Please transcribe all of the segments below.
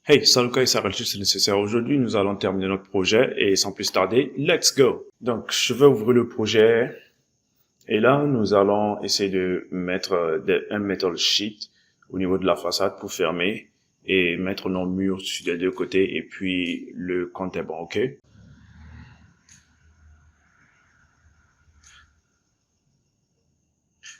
Hey, salut Kai, ça c'est nécessaire. Aujourd'hui, nous allons terminer notre projet et sans plus tarder, let's go! Donc, je vais ouvrir le projet et là, nous allons essayer de mettre un metal sheet au niveau de la façade pour fermer et mettre nos murs sur les deux côtés et puis le compte est bon, ok?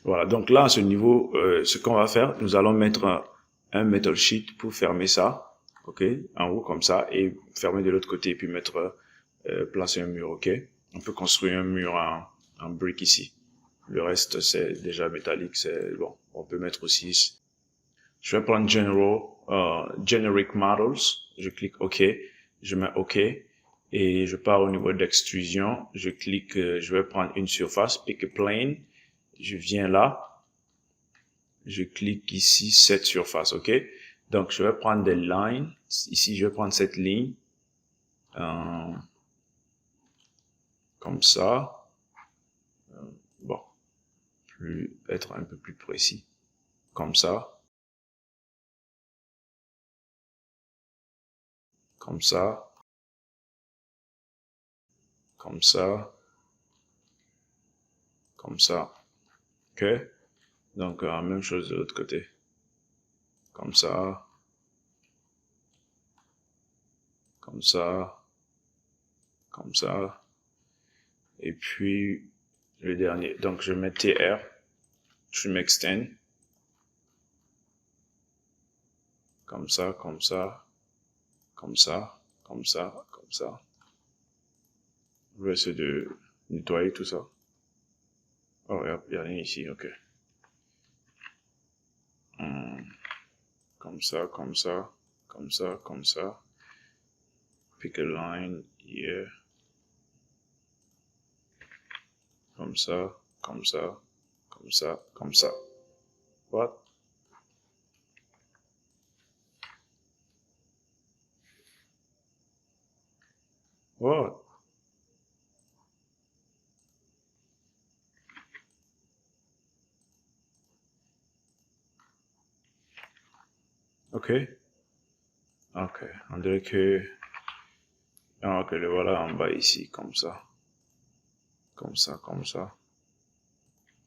Voilà, donc là, à ce niveau, ce qu'on va faire, nous allons mettre un metal sheet pour fermer ça, ok, en haut comme ça, et fermer de l'autre côté, et puis mettre, placer un mur, ok. On peut construire un mur en brick ici. Le reste, c'est déjà métallique, c'est bon. On peut mettre aussi. Je vais prendre Generic Models. Je clique OK. Je mets OK. Et je pars au niveau d'extrusion. Je clique, je vais prendre une surface, pick a plane. Je viens là. Je clique ici, cette surface, OK? Donc, je vais prendre des lines. Ici, je vais prendre cette ligne. Comme ça. Bon. Être un peu plus précis. Comme ça. Comme ça. Comme ça. Comme ça. OK? Donc, même chose de l'autre côté. Comme ça. Comme ça. Comme ça. Et puis, le dernier. Donc, je mets TR. Trim Extend. Comme ça, comme ça. Comme ça. Comme ça. Comme ça. Je vais essayer de nettoyer tout ça. Oh, il n'y a rien ici. OK. Comme ça, comme ça. Comme ça, comme ça. Pick a line here. Comme ça, comme ça, comme ça, comme ça. What? What? OK. OK. On dirait que... Ah, OK, le voilà en bas ici, comme ça. Comme ça, comme ça.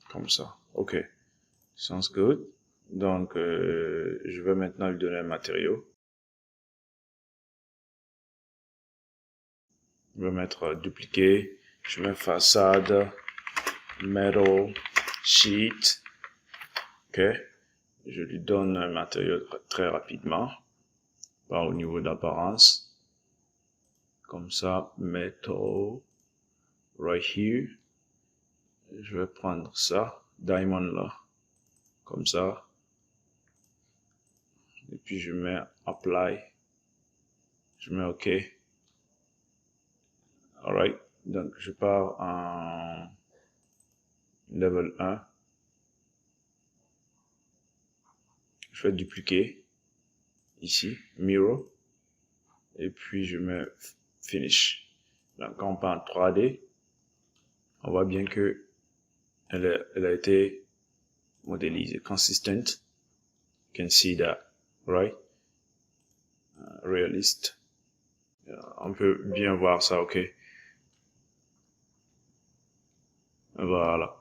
Comme ça. OK. Sounds good. Donc, je vais maintenant lui donner un matériau. Je vais mettre dupliquer. Je mets façade, metal, sheet. OK. Je lui donne un matériau très rapidement. Pas au niveau d'apparence. Comme ça, metal, right here. Je vais prendre ça, diamond là. Comme ça. Et puis je mets apply. Je mets OK. Alright. Donc je pars en level 1. Je fais dupliquer. Ici. Mirror. Et puis je mets finish. Donc quand on part en 3D, on voit bien que elle a été modélisée. Consistent. You can see that. Right? Realist. On peut bien voir ça, OK. Voilà.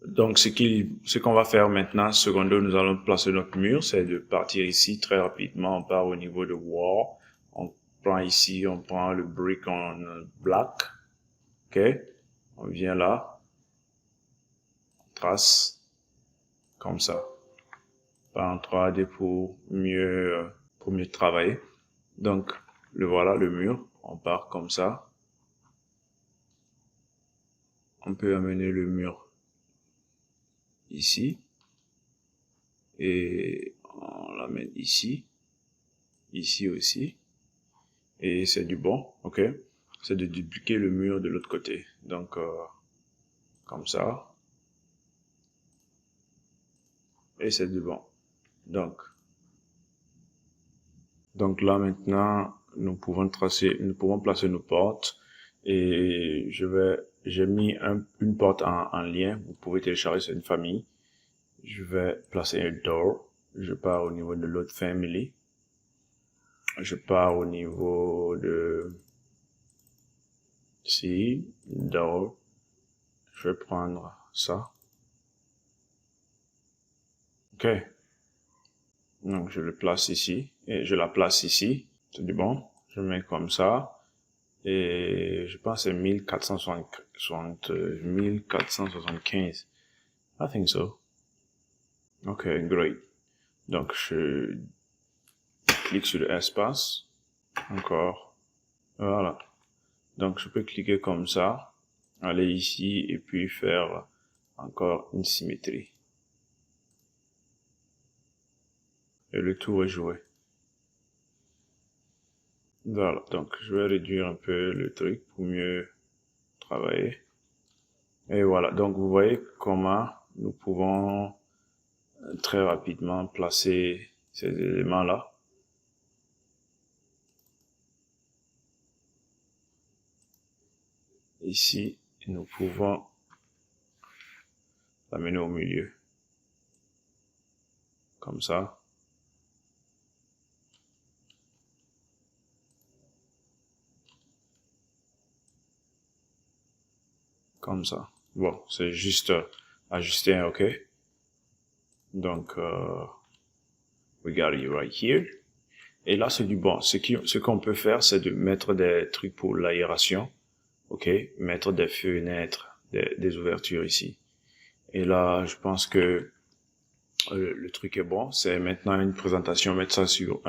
Donc, ce qu'on va faire maintenant, secondo, nous allons placer notre mur, c'est de partir ici très rapidement. On part au niveau de wall. On prend ici, on prend le brick en black. OK? On vient là. On trace. Comme ça. Pas en 3D pour mieux travailler. Donc, le voilà, le mur. On part comme ça. On peut amener le mur ici. Et on l'amène ici. Ici aussi. Et c'est du bon, ok? C'est de dupliquer le mur de l'autre côté. Donc, comme ça. Et c'est du bon. Donc là maintenant, nous pouvons placer nos portes. Et je j'ai mis une porte en lien. Vous pouvez télécharger, c'est une famille. Je vais placer un door. Je pars au niveau de l'autre family. Je pars au niveau de ici, door. Je vais prendre ça. Ok. Donc, je le place ici et je la place ici. C'est du bon. Je mets comme ça. Et je pense que c'est 1475. I think so. Ok, great. Donc, je clique sur l'espace. Encore. Voilà. Donc, je peux cliquer comme ça. Aller ici et puis faire encore une symétrie. Et le tour est joué. Voilà, donc je vais réduire un peu le truc pour mieux travailler. Et voilà, donc vous voyez comment nous pouvons très rapidement placer ces éléments-là. Ici, nous pouvons l'amener au milieu. Comme ça. Comme ça. Bon, c'est juste ajuster un OK. Donc, we got it right here. Et là, c'est du bon. Ce qu'on peut faire, c'est de mettre des trucs pour l'aération. OK. Mettre des fenêtres, des ouvertures ici. Et là, je pense que le truc est bon. C'est maintenant une présentation, mettre ça sur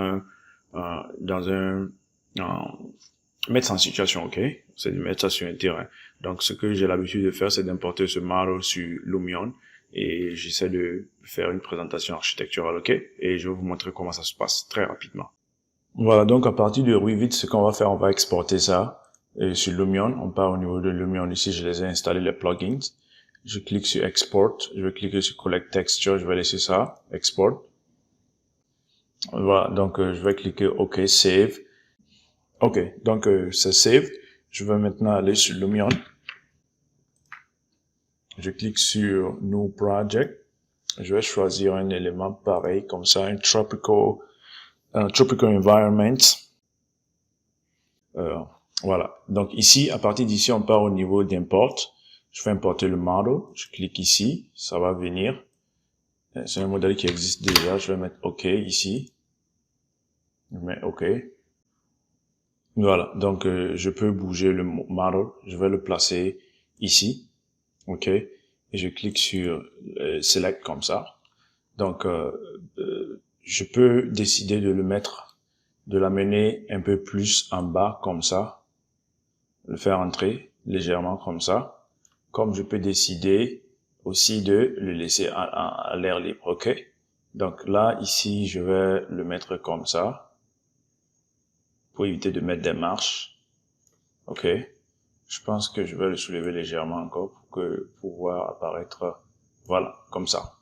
mettre ça en situation, ok? C'est de mettre ça sur un terrain. Donc, ce que j'ai l'habitude de faire, c'est d'importer ce model sur Lumion et j'essaie de faire une présentation architecturale, ok? Et je vais vous montrer comment ça se passe très rapidement. Voilà, donc à partir de Revit, ce qu'on va faire, on va exporter ça sur Lumion. On part au niveau de Lumion. Ici, je les ai installés, les plugins. Je clique sur Export. Je vais cliquer sur Collect Texture. Je vais laisser ça. Export. Voilà, donc je vais cliquer OK, Save. OK, donc c'est Save. Je vais maintenant aller sur Lumion. Je clique sur New Project. Je vais choisir un élément pareil, comme ça, un tropical environment. Voilà. Donc ici, à partir d'ici, on part au niveau d'import. Je vais importer le model. Je clique ici. Ça va venir. C'est un modèle qui existe déjà. Je vais mettre OK ici. Je mets OK. Voilà. Donc, je peux bouger le model. Je vais le placer ici. OK. Et je clique sur Select comme ça. Donc, je peux décider de le mettre, de l'amener un peu plus en bas comme ça. Le faire entrer légèrement comme ça. Comme je peux décider aussi de le laisser à l'air libre, ok? Donc là, ici, je vais le mettre comme ça, pour éviter de mettre des marches, ok? Je pense que je vais le soulever légèrement encore pour pouvoir apparaître, voilà, comme ça.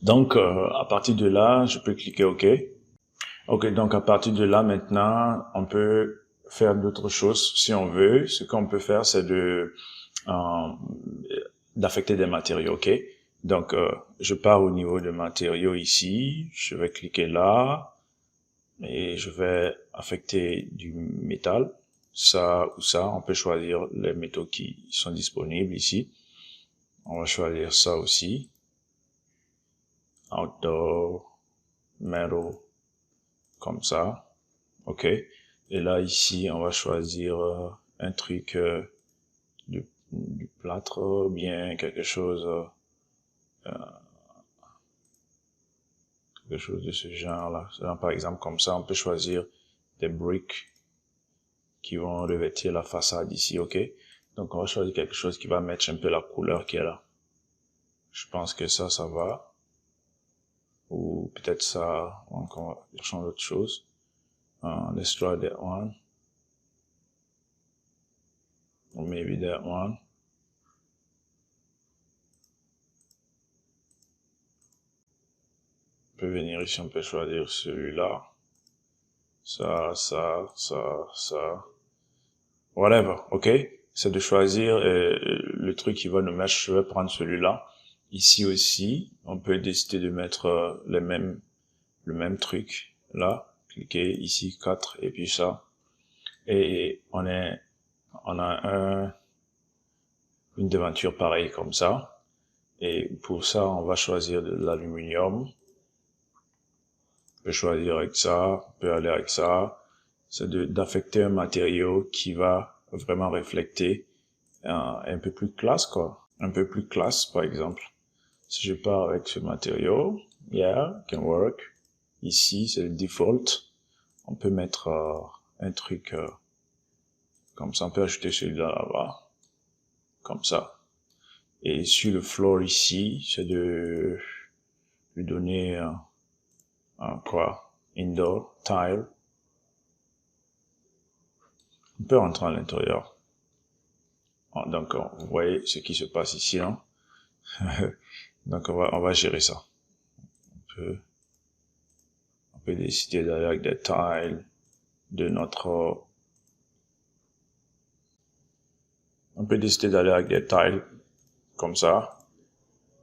Donc, à partir de là, je peux cliquer OK. Ok, donc à partir de là, maintenant, on peut faire d'autres choses si on veut. Ce qu'on peut faire, c'est d'affecter des matériaux, ok? Donc, je pars au niveau de matériaux ici. Je vais cliquer là et je vais affecter du métal. Ça ou ça, on peut choisir les métaux qui sont disponibles ici. On va choisir ça aussi. Outdoor, metal, comme ça. Ok. Et là, ici, on va choisir un truc du plâtre, bien quelque chose de ce genre-là. Par exemple, comme ça, on peut choisir des briques qui vont revêtir la façade ici, ok? Donc, on va choisir quelque chose qui va mettre un peu la couleur qui est là. Je pense que ça va. Ou peut-être ça, donc on va changer autre chose. Let's try that one. Or maybe that one. On peut venir ici, on peut choisir celui-là. Ça. Whatever, ok? c'est de choisir le truc qui va nous mettre. Je vais prendre celui-là. Ici aussi, on peut décider de mettre le même truc là. Cliquez ici 4 et puis ça. Et on a une devanture pareille comme ça. Et pour ça, on va choisir de l'aluminium. On peut choisir avec ça, on peut aller avec ça. C'est d'affecter un matériau qui va vraiment refléter un peu plus classe, quoi. Un peu plus classe, par exemple. Si je pars avec ce matériau, yeah, can work. Ici, c'est le default. On peut mettre un truc comme ça. On peut ajouter celui-là là-bas. Comme ça. Et sur le floor ici, c'est de lui donner quoi? Indoor, tile. On peut rentrer à l'intérieur. Donc, vous voyez ce qui se passe ici, non? Donc, on va gérer ça. On peut décider d'aller avec des tiles de notre... On peut décider d'aller avec des tiles comme ça.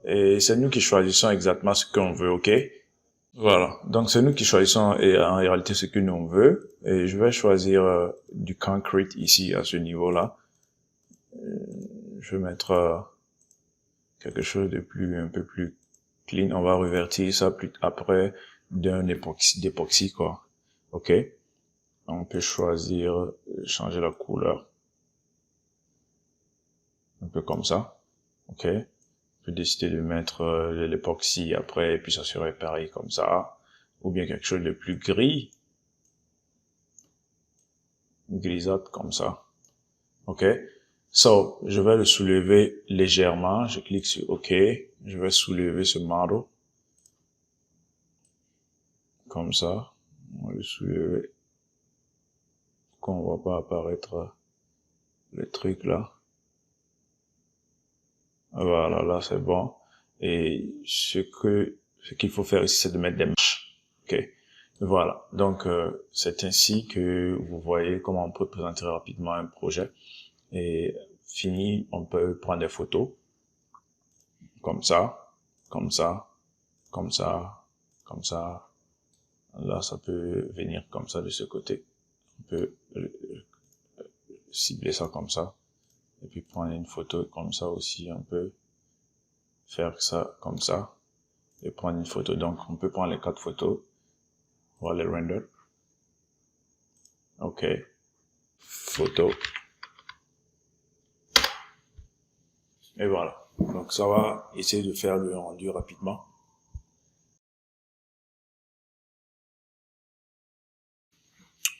Et c'est nous qui choisissons exactement ce qu'on veut, ok? Voilà. Donc, c'est nous qui choisissons et en réalité ce que nous on veut. Et je vais choisir du concrete ici, à ce niveau-là. Je vais mettre quelque chose de un peu plus clean. On va revertir ça plus après d'un d'époxy, quoi. Ok? On peut choisir, changer la couleur. Un peu comme ça. Ok? On peut décider de mettre l'époxy après, et puis ça serait pareil comme ça. Ou bien quelque chose de plus gris. Grisâtre comme ça. Ok? So, je vais le soulever légèrement. Je clique sur OK. Je vais soulever ce model. Comme ça. On va le soulever. Qu'on ne voit pas apparaître le truc là. Voilà, là c'est bon. Et ce qu'il faut faire ici, c'est de mettre des marches. Ok. Voilà. Donc, c'est ainsi que vous voyez comment on peut présenter rapidement un projet. Et fini, on peut prendre des photos. Comme ça, comme ça, comme ça, comme ça. Là, ça peut venir comme ça de ce côté. On peut cibler ça comme ça. Et puis prendre une photo comme ça aussi. On peut faire ça comme ça. Et prendre une photo. Donc, on peut prendre les 4 photos. On va les render. OK. Photo. Et voilà. Donc, ça va essayer de faire le rendu rapidement.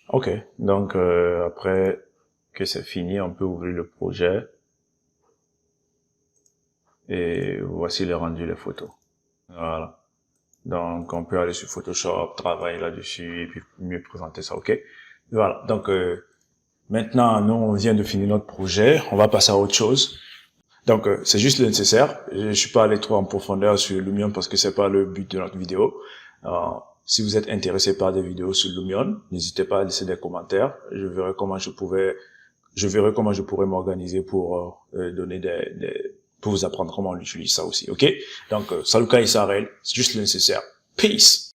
OK. Donc, après que c'est fini, on peut ouvrir le projet. Et voici le rendu des photos. Voilà. Donc, on peut aller sur Photoshop, travailler là-dessus, et puis mieux présenter ça, ok? Voilà. Donc, maintenant, nous, on vient de finir notre projet. On va passer à autre chose. Donc, c'est juste le nécessaire. Je suis pas allé trop en profondeur sur Lumion parce que c'est pas le but de notre vidéo. Si vous êtes intéressé par des vidéos sur Lumion, n'hésitez pas à laisser des commentaires. Je verrai comment je pourrais m'organiser pour donner pour vous apprendre comment on utilise ça aussi, ok? Donc, salut Kai Sarel, c'est juste le nécessaire. Peace!